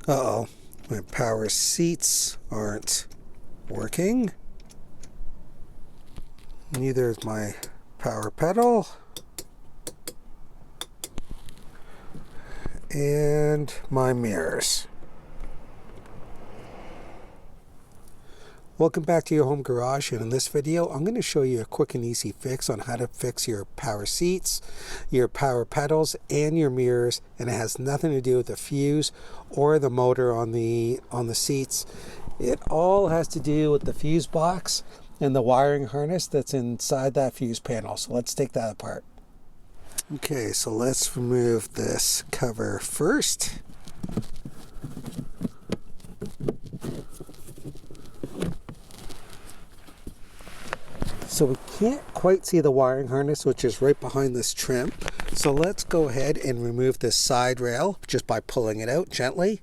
Uh-oh, my power seats aren't working. Neither is my power pedal. And my mirrors. Welcome back to your home garage, and in this video I'm going to show you a quick and easy fix on how to fix your power seats, your power pedals, and your mirrors, and it has nothing to do with the fuse or the motor on the seats. It all has to do with the fuse box and the wiring harness that's inside that fuse panel. So let's take that apart. Okay, so let's remove this cover first. So we can't quite see the wiring harness, which is right behind this trim. So let's go ahead and remove this side rail just by pulling it out gently.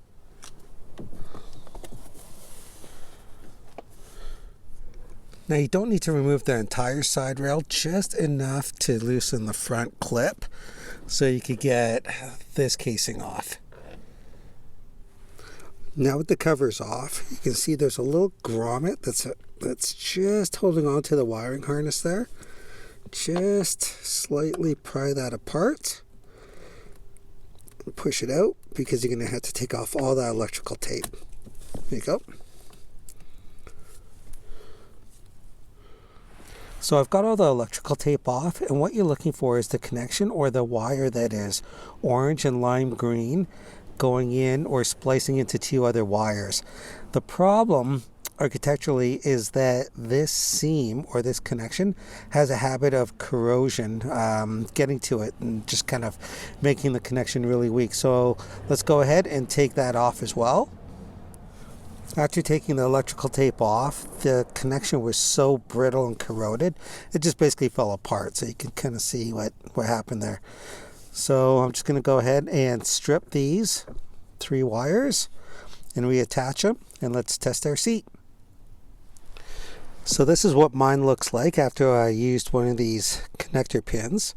Now you don't need to remove the entire side rail, just enough to loosen the front clip so you could get this casing off. Now with the covers off, you can see there's a little grommet that's just holding on to the wiring harness there. Just slightly pry that apart and push it out, because you're going to have to take off all that electrical tape. There you go. So I've got all the electrical tape off, and what you're looking for is the connection or the wire that is orange and lime green going in or splicing into two other wires. The problem architecturally is that this seam or this connection has a habit of corrosion getting to it and just kind of making the connection really weak. So let's go ahead and take that off as well. After taking the electrical tape off, the connection was so brittle and corroded, it just basically fell apart. So you can kind of see what happened there. So I'm just going to go ahead and strip these 3 wires and reattach them, and let's test our seat. So this is what mine looks like after I used one of these connector pins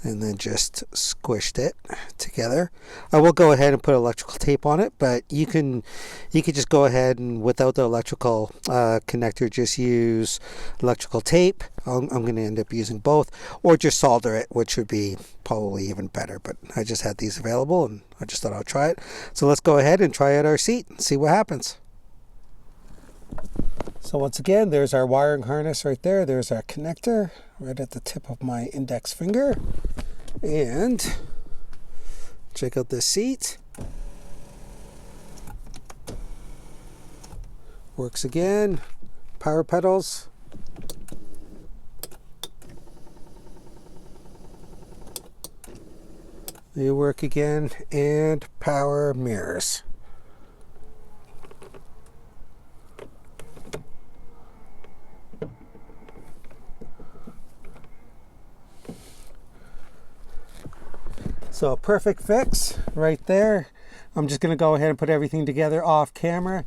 and then just squished it together. I will go ahead and put electrical tape on it, but you could just go ahead and without the electrical connector, just use electrical tape. I'm going to end up using both, or just solder it, which would be probably even better, but I just had these available and I just thought I'll try it. So let's go ahead and try out our seat and see what happens. So once again, there's our wiring harness right there. There's our connector right at the tip of my index finger. And check out this seat. Works again. Power pedals. They work again. And power mirrors. So perfect fix right there. I'm just going to go ahead and put everything together off camera.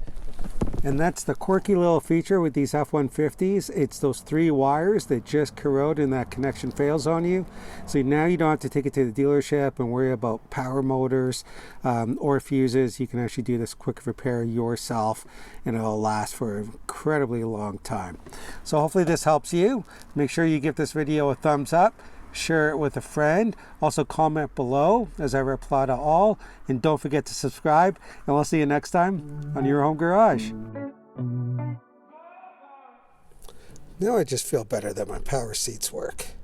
And that's the quirky little feature with these F150s. It's those 3 wires that just corrode and that connection fails on you. So now you don't have to take it to the dealership and worry about power motors or fuses. You can actually do this quick repair yourself, and it'll last for an incredibly long time. So hopefully this helps you. Make sure you give this video a thumbs up. Share it with a friend. Also comment below as I reply to all. And don't forget to subscribe. And we'll see you next time on Your Home Garage. Now I just feel better that my power seats work.